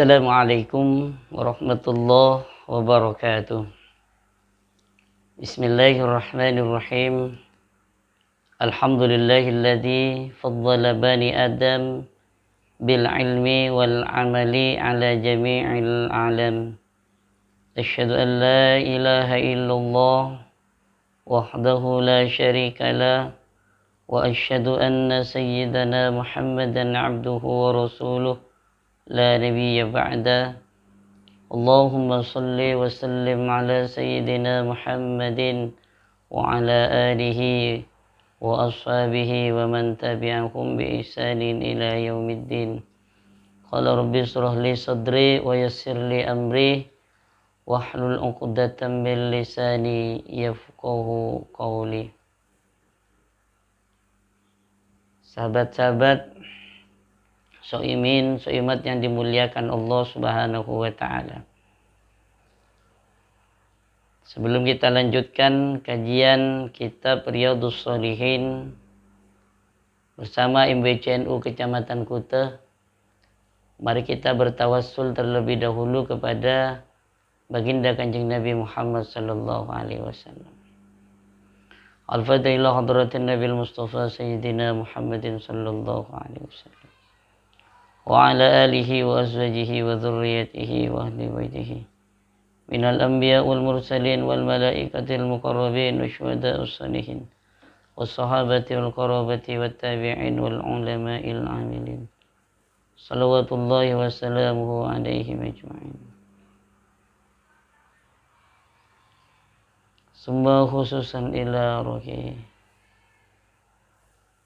Assalamualaikum warahmatullahi wabarakatuh. Bismillahirrahmanirrahim. Alhamdulillahilladzi faddala bani Adam bil ilmi wal amali ala jami'il alam. Asyhadu an la ilaha illallah wahdahu la syarika lah wa asyhadu anna sayyidana Muhammadan abduhu wa rasuluh la nabiyya ba'da. Allahumma salli wa sallim ala sayyidina Muhammadin wa ala alihi wa ashabihi wa man tabi'ahum bi ihsanin ila yaumiddin. Qala rabbi shrah li sadri wa yassir li amri wahlul 'uqdatam min lisani yafqahu qawli. Sahabat-sahabat soimin, soimat yang dimuliakan Allah Subhanahu wa ta'ala. Sebelum kita lanjutkan kajian kitab Riyadhus Shalihin bersama MBCNU Kecamatan Kuta, mari kita bertawassul terlebih dahulu kepada baginda Kanjeng Nabi Muhammad sallallahu alaihi wasallam. Al-Fatihah hadratin Nabi Mustafa Sayyidina Muhammadin sallallahu alaihi wasallam. Wa ala alihi wa azwajihi wa dhurriyyatihi wa ahli baitihi minal anbiya wal mursalin wal malaikatil muqarrabin wa syuhada'us salihin was sahabati wal qarabati wat tabi'in wal ulama'il amilin salawatullahi wa salamuhu alaihim ajma'in. Summa khususan ila ruhi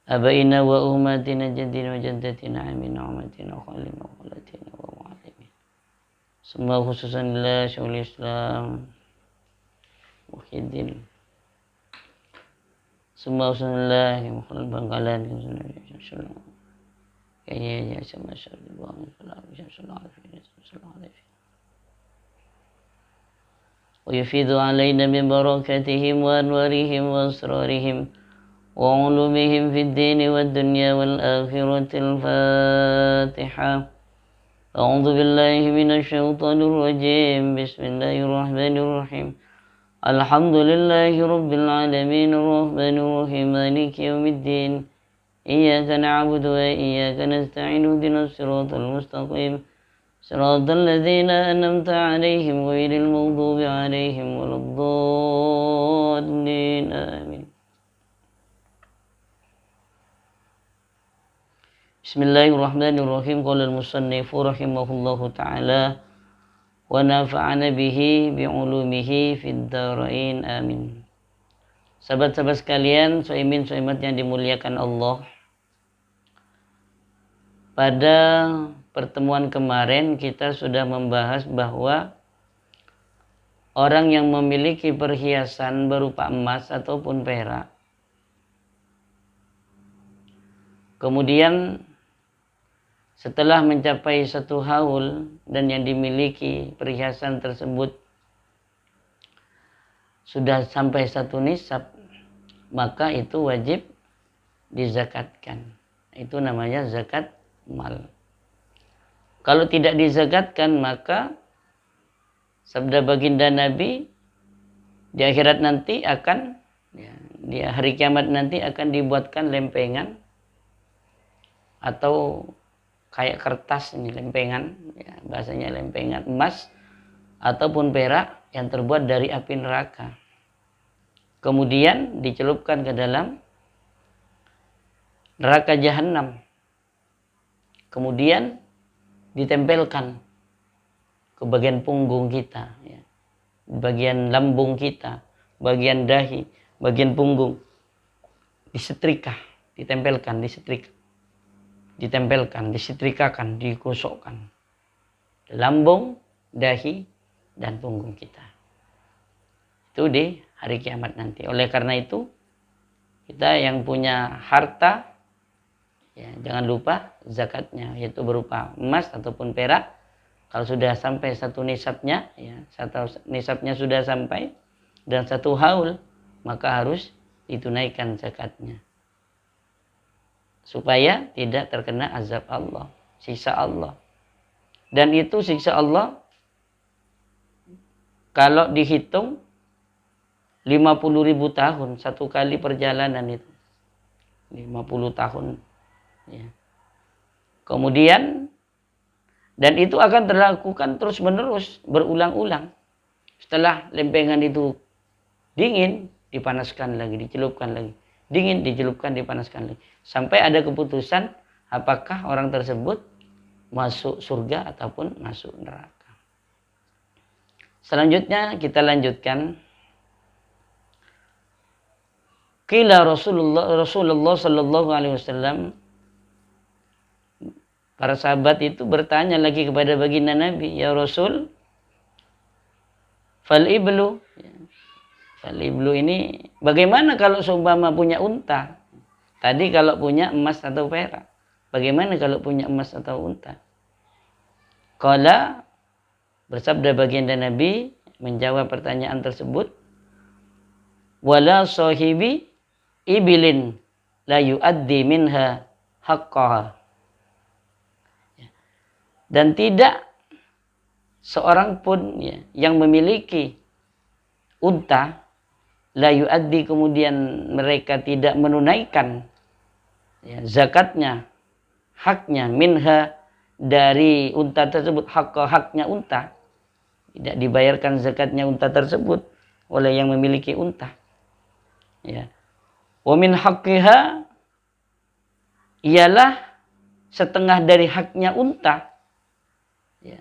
abaina wa ummatina jaddina wa jaddatina amina umatina khalina wa khalatina wa mu'alimin. Semua khususan ila syaikhul Islam Muhyiddin. Semua khususan ila Muhammad Bangkalan kayaknya ya sama syarif wa sallallahu alaihi wa yufidu alaina min barakatihim wa anwarihim wa asrarihim وعلومهم في الدين والدنيا والآخرة. الفاتحة. أعوذ بالله من الشيطان الرجيم. بسم الله الرحمن الرحيم. الحمد لله رب العالمين الرحمن الرحيم مالك يوم الدين إياك نعبد وإياك نستعين اهدنا الصراط المستقيم صراط الذين أنعمت عليهم غير المغضوب عليهم ولا الضالين آمين. Bismillahirrahmanirrahim. Qala al-musannifu rahimahullahu ta'ala wa nafa'ana bihi bi'ulumihi fid dharain amin. Sahabat-sahabat sekalian, soimin soimat yang dimuliakan Allah, pada pertemuan kemarin kita sudah membahas bahwa orang yang memiliki perhiasan berupa emas ataupun perak, kemudian setelah mencapai satu haul dan yang dimiliki perhiasan tersebut sudah sampai satu nisab, maka itu wajib dizakatkan. Itu namanya zakat mal. Kalau tidak dizakatkan, maka sabda baginda Nabi, di akhirat nanti akan, di hari kiamat nanti akan dibuatkan lempengan atau kayak kertas, ini lempengan, ya, bahasanya lempengan emas ataupun perak yang terbuat dari api neraka. Kemudian dicelupkan ke dalam neraka jahanam. Kemudian ditempelkan ke bagian punggung kita, ya, bagian lambung kita, bagian dahi, bagian punggung, disetrika, ditempelkan, disetrika, ditempelkan, disetrikakan, digosokkan lambung, dahi, dan punggung kita. Itu di hari kiamat nanti. Oleh karena itu, kita yang punya harta, ya, jangan lupa zakatnya, yaitu berupa emas ataupun perak. Kalau sudah sampai satu nisabnya, ya, satu nisabnya sudah sampai dan satu haul, maka harus ditunaikan zakatnya, supaya tidak terkena azab Allah, siksa Allah. Dan itu siksa Allah kalau dihitung 50.000 tahun satu kali perjalanan itu. 50 tahun. Ya. Kemudian, dan itu akan dilakukan terus menerus, berulang-ulang. Setelah lempengan itu dingin, dipanaskan lagi, dicelupkan lagi. Dingin, dicelupkan, dipanaskan lagi. Sampai ada keputusan apakah orang tersebut masuk surga ataupun masuk neraka. Selanjutnya kita lanjutkan. Qila Rasulullah sallallahu alaihi wasallam, para sahabat itu bertanya lagi kepada baginda Nabi, ya Rasul, fal iblu ini bagaimana kalau seumpama punya unta? Tadi kalau punya emas atau perak. Bagaimana kalau punya emas atau unta? Qala, bersabda baginda Nabi menjawab pertanyaan tersebut, wala sahibi ibilin la yuaddi minha haqqaha. Dan tidak seorang pun ya, yang memiliki unta, la yuaddi, kemudian mereka tidak menunaikan ya, zakatnya, haknya, minha, dari unta tersebut, haknya unta, tidak dibayarkan zakatnya unta tersebut oleh yang memiliki unta. Ya. Wa min haqqiha, ialah setengah dari haknya unta. Ya.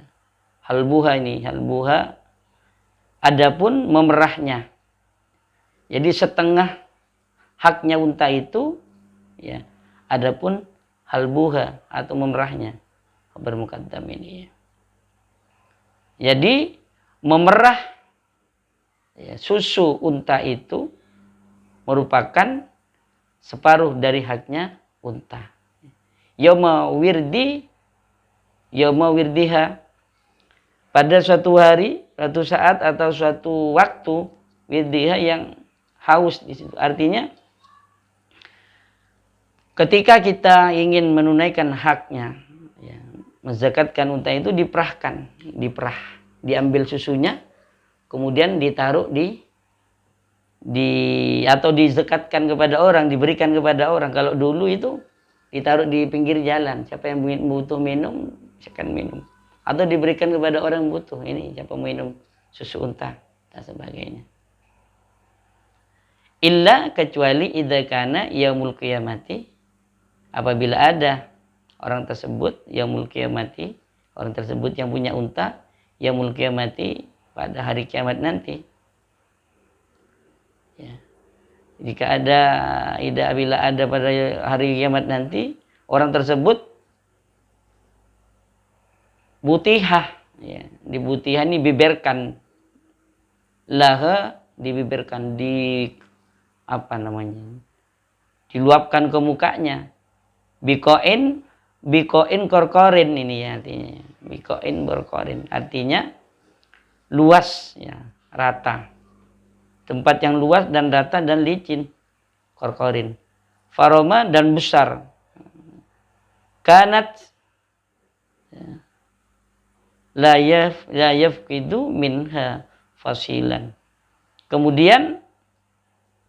Halbuha ini, halbuha, adapun memerahnya. Jadi setengah haknya unta itu, ya, adapun halbuha atau memerahnya. Khabar muqaddam ini. Jadi memerah ya, susu unta itu merupakan separuh dari haknya unta. Yauma wirdiha, pada suatu hari, suatu saat atau suatu waktu, wirdiha yang haus di situ. Artinya ketika kita ingin menunaikan haknya, ya, menzakatkan unta itu diperah, diambil susunya, kemudian ditaruh atau dizakatkan kepada orang, diberikan kepada orang. Kalau dulu itu ditaruh di pinggir jalan, siapa yang butuh minum, silakan minum. Atau diberikan kepada orang butuh, ini siapa minum susu unta dan sebagainya. Illa, kecuali idza kana yaumul qiyamati, apabila ada orang tersebut yaumul qiyamati, orang tersebut yang punya unta yaumul qiyamati, pada hari kiamat nanti. Ya. Bila ada pada hari kiamat nanti, orang tersebut butihah, ya, dibutihah ini biberkan, laha, dibibirkan, diluapkan ke mukanya, bikoin korkorin, ini ya artinya, bikoin korkorin, artinya luas, ya, rata, tempat yang luas dan rata dan licin, korkorin, faroma, dan besar, kanat, ya, la yafqidu minha fasilan, kemudian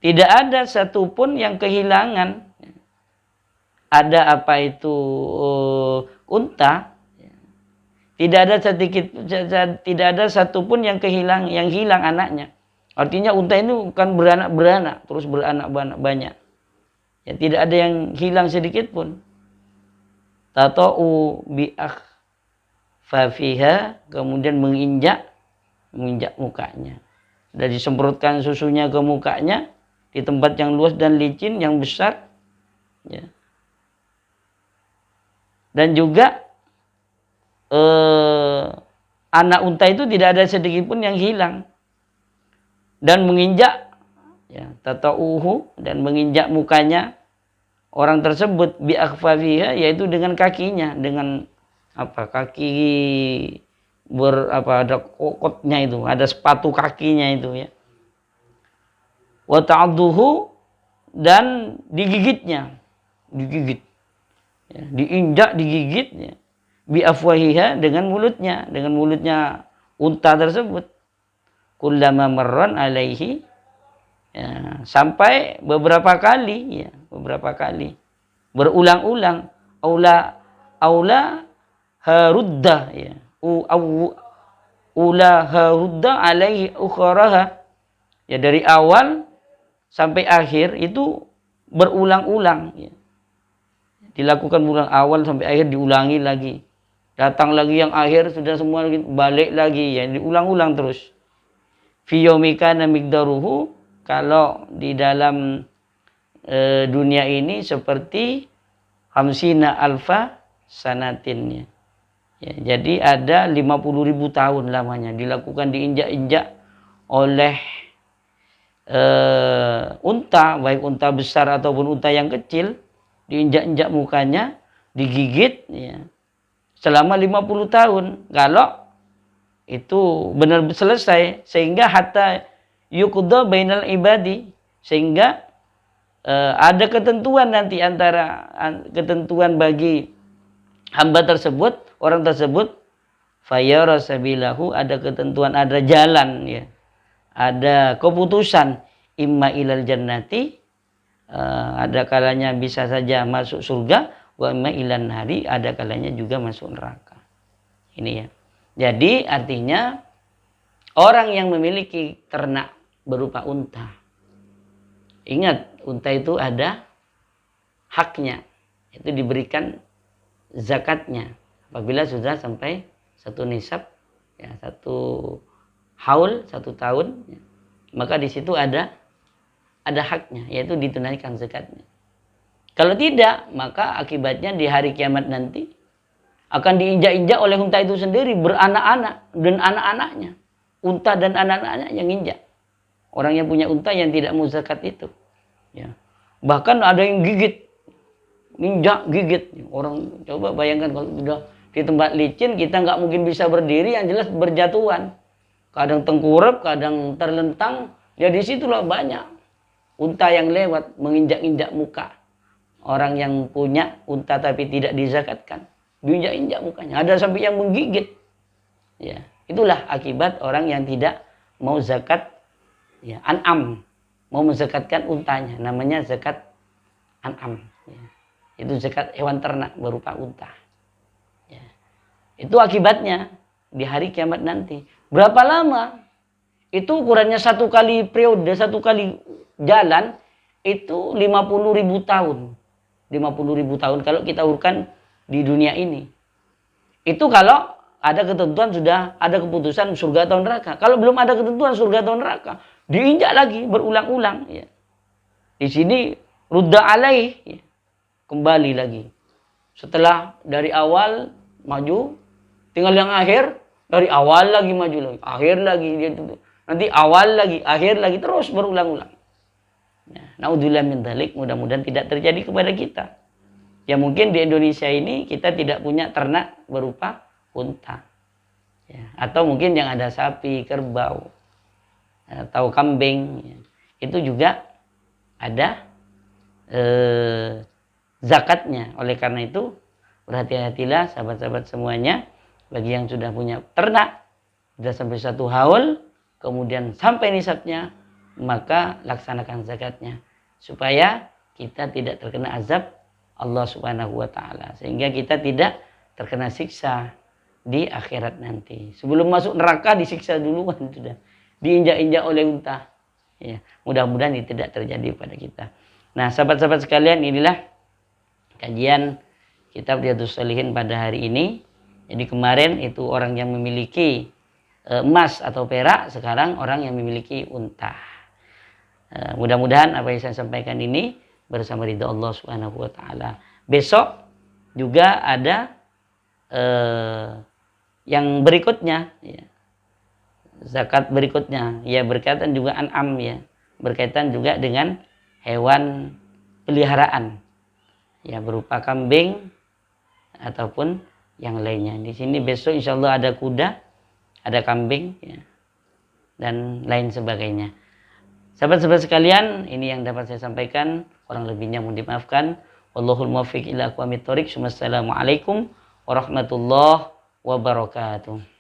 tidak ada satupun yang kehilangan. Ada apa itu unta, tidak ada satupun yang hilang anaknya. Artinya unta ini bukan beranak terus beranak banyak. Ya, tidak ada yang hilang sedikit pun. Tata'u bi'akhfafiha, kemudian menginjak mukanya. Dan disemprotkan susunya ke mukanya di tempat yang luas dan licin yang besar. Ya. Dan juga anak unta itu tidak ada sedikit pun yang hilang. Dan menginjak, ya, tata'uhu, dan menginjak mukanya orang tersebut bi'akhfafiha, yaitu dengan kakinya, dengan kaki ada kokotnya itu, ada sepatu kakinya itu, ya. Wa ta'adduhu, dan digigitnya, ya, diinjak, digigit, ya. bi afwahiha, dengan mulutnya unta tersebut. Kullama marran alaihi, ya, sampai beberapa kali, berulang-ulang. Aula harudda, ya, ula harudda alaihi ukharaha, ya, dari awal sampai akhir itu berulang-ulang, ya. Dilakukan ulang awal sampai akhir, diulangi lagi. Datang lagi yang akhir, sudah semua balik lagi, ya, diulang-ulang terus. Fi yaumika namigdaruhu, kalau di dalam dunia ini seperti hamsina alfa sanatin, ya, jadi ada 50.000 tahun lamanya, dilakukan diinjak-injak oleh unta, baik unta besar ataupun unta yang kecil, diinjak-injak mukanya, digigit, ya, selama 50 tahun. Kalau itu benar selesai, sehingga hatta yuqda bainal ibadi, sehingga ada ketentuan nanti, antara ketentuan bagi hamba tersebut, orang tersebut, fayara sabilahu, ada ketentuan, ada jalan, ya, ada keputusan, imma ilal jannati, ada kalanya bisa saja masuk surga, wa imma ilan nari, ada kalanya juga masuk neraka. Ini, ya. Jadi artinya orang yang memiliki ternak berupa unta, ingat, unta itu ada haknya, itu diberikan zakatnya apabila sudah sampai satu nisab, ya, satu haul, 1 tahun, ya, maka di situ ada haknya, yaitu ditunaikan zakatnya. Kalau tidak, maka akibatnya di hari kiamat nanti akan diinjak-injak oleh unta itu sendiri, beranak-anak dan anak-anaknya. Unta dan anak-anaknya yang injak. Orang yang punya unta yang tidak mau zakat itu, ya. Bahkan ada yang gigit, injak, gigit. Orang coba bayangkan kalau sudah di tempat licin, kita nggak mungkin bisa berdiri, yang jelas berjatuhan. Kadang tengkurap, kadang terlentang. Ya disitulah banyak unta yang lewat menginjak-injak muka orang yang punya unta tapi tidak dizakatkan, diinjak-injak mukanya, ada sampai yang menggigit, ya. Itulah akibat orang yang tidak mau zakat, ya, an'am, mau menzakatkan untanya, namanya zakat an'am, ya. Itu zakat hewan ternak berupa unta, ya. Itu akibatnya di hari kiamat nanti. Berapa lama? Itu ukurannya 1 kali periode, 1 kali jalan, itu 50.000 tahun. 50.000 tahun kalau kita urutkan di dunia ini. Itu kalau ada ketentuan, sudah ada keputusan surga atau neraka. Kalau belum ada ketentuan surga atau neraka, diinjak lagi berulang-ulang, ya. Di sini rudda alaih, ya, kembali lagi. Setelah dari awal maju, tinggal yang akhir, dari awal lagi maju lagi, akhir lagi, nanti awal lagi, akhir lagi, terus berulang-ulang. Naudzubillah min dzalik, mudah-mudahan tidak terjadi kepada kita. Ya mungkin di Indonesia ini kita tidak punya ternak berupa unta, ya. Atau mungkin yang ada sapi, kerbau, atau kambing, ya. Itu juga ada zakatnya. Oleh karena itu berhati-hatilah sahabat-sahabat semuanya, bagi yang sudah punya ternak, sudah sampai 1 haul, kemudian sampai nisabnya, maka laksanakan zakatnya supaya kita tidak terkena azab Allah Subhanahu wa taala, sehingga kita tidak terkena siksa di akhirat nanti. Sebelum masuk neraka disiksa duluan, sudah diinjak-injak oleh unta, ya. Mudah-mudahan ini tidak terjadi pada kita. Nah, sahabat-sahabat sekalian, inilah kajian kitab Riyadhus Shalihin pada hari ini. Jadi kemarin itu orang yang memiliki emas atau perak, sekarang orang yang memiliki unta. Mudah-mudahan apa yang saya sampaikan ini bersama ridha Allah Subhanahu wa taala. Besok juga ada yang berikutnya, ya. Zakat berikutnya, ya, berkaitan juga an'am, ya, berkaitan juga dengan hewan peliharaan, ya, berupa kambing ataupun yang lainnya. Di sini besok insyaallah ada kuda, ada kambing, ya, dan lain sebagainya. Sahabat-sahabat sekalian, ini yang dapat saya sampaikan. Kurang lebihnya mohon dimaafkan. Wallahul muwaffiq ila aqwamit thoriq. Wassalamualaikum warahmatullahi wabarakatuh.